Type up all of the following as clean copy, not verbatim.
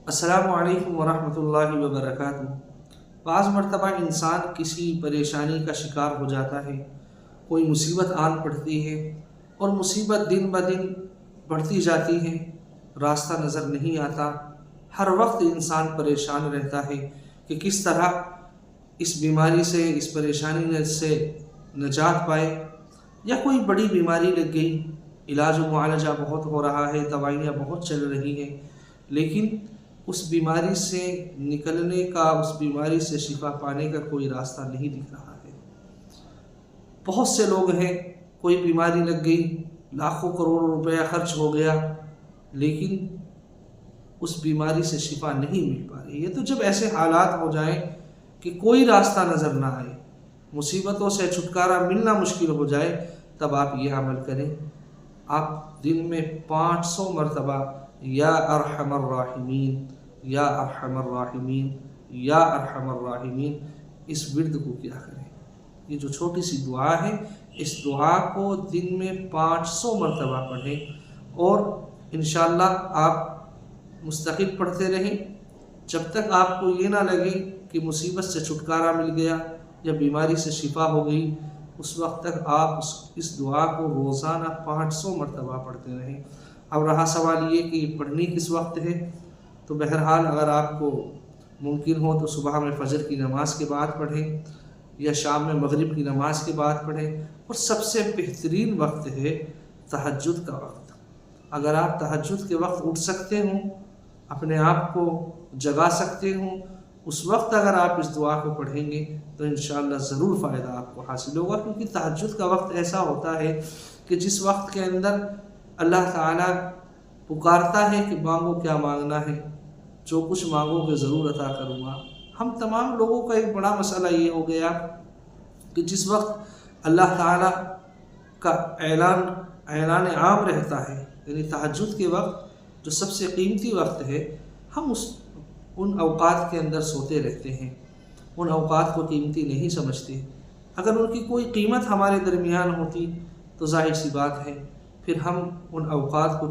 السلام علیکم ورحمۃ اللہ وبرکاتہ۔ بعض مرتبہ انسان کسی پریشانی کا شکار ہو جاتا ہے، کوئی مصیبت آن پڑتی ہے اور مصیبت دن بدن بڑھتی جاتی ہے، راستہ نظر نہیں آتا۔ ہر وقت انسان پریشان رہتا ہے کہ کس طرح اس بیماری سے، اس پریشانی سے نجات پائے، یا کوئی بڑی بیماری لگ گئی، علاج و معالجہ بہت ہو رہا ہے، دوائیاں بہت چل رہی ہیں، لیکن اس بیماری سے نکلنے کا، اس بیماری سے شفا پانے کا کوئی راستہ نہیں دکھ رہا ہے۔ بہت سے لوگ ہیں، کوئی بیماری لگ گئی، لاکھوں کروڑوں روپیہ خرچ ہو گیا، لیکن اس بیماری سے شفا نہیں مل پا رہی ہے۔ تو جب ایسے حالات ہو جائیں کہ کوئی راستہ نظر نہ آئے، مصیبتوں سے چھٹکارا ملنا مشکل ہو جائے، تب آپ یہ عمل کریں۔ آپ دن میں 500 مرتبہ یا ارحم الراحمین، یا ارحم الراحمین، یا ارحم الراحمین اس ورد کو کیا کریں۔ یہ جو چھوٹی سی دعا ہے، اس دعا کو دن میں 500 مرتبہ پڑھیں، اور انشاءاللہ آپ مستقل پڑھتے رہیں جب تک آپ کو یہ نہ لگے کہ مصیبت سے چھٹکارا مل گیا یا بیماری سے شفا ہو گئی۔ اس وقت تک آپ اس دعا کو روزانہ 500 مرتبہ پڑھتے رہیں۔ اب رہا سوال یہ کہ پڑھنی کس وقت ہے، تو بہرحال اگر آپ کو ممکن ہو تو صبح میں فجر کی نماز کے بعد پڑھیں، یا شام میں مغرب کی نماز کے بعد پڑھیں، اور سب سے بہترین وقت ہے تہجد کا وقت۔ اگر آپ تہجد کے وقت اٹھ سکتے ہوں، اپنے آپ کو جگا سکتے ہوں، اس وقت اگر آپ اس دعا کو پڑھیں گے تو انشاءاللہ ضرور فائدہ آپ کو حاصل ہوگا، کیونکہ تہجد کا وقت ایسا ہوتا ہے کہ جس وقت کے اندر اللہ تعالیٰ پکارتا ہے کہ مانگو کیا مانگنا ہے، جو کچھ مانگو کہ ضرور عطا کروں گا۔ ہم تمام لوگوں کا ایک بڑا مسئلہ یہ ہو گیا کہ جس وقت اللہ تعالیٰ کا اعلان عام رہتا ہے، یعنی تہجد کے وقت جو سب سے قیمتی وقت ہے، ہم ان اوقات کے اندر سوتے رہتے ہیں، ان اوقات کو قیمتی نہیں سمجھتے۔ اگر ان کی کوئی قیمت ہمارے درمیان ہوتی تو ظاہر سی بات ہے پھر ہم ان اوقات کو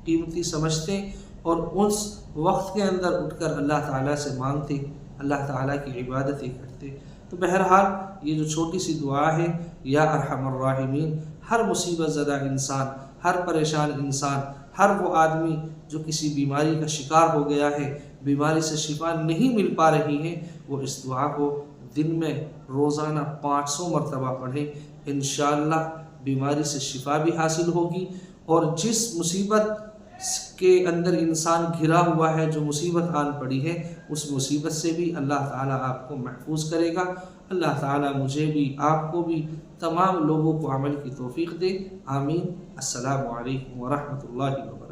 قیمتی سمجھتے اور اس وقت کے اندر اٹھ کر اللہ تعالیٰ سے مانگتے، اللہ تعالیٰ کی عبادتیں کرتے۔ تو بہرحال یہ جو چھوٹی سی دعا ہے، یا ارحم الراحمین، ہر مصیبت زدہ انسان، ہر پریشان انسان، ہر وہ آدمی جو کسی بیماری کا شکار ہو گیا ہے، بیماری سے شفا نہیں مل پا رہی ہے، وہ اس دعا کو دن میں روزانہ 500 مرتبہ پڑھیں۔ انشاءاللہ بیماری سے شفا بھی حاصل ہوگی، اور جس مصیبت کے اندر انسان گھرا ہوا ہے، جو مصیبت آن پڑی ہے، اس مصیبت سے بھی اللہ تعالیٰ آپ کو محفوظ کرے گا۔ اللہ تعالیٰ مجھے بھی، آپ کو بھی، تمام لوگوں کو عمل کی توفیق دے، آمین۔ السلام علیکم ورحمۃ اللہ وبرکاتہ۔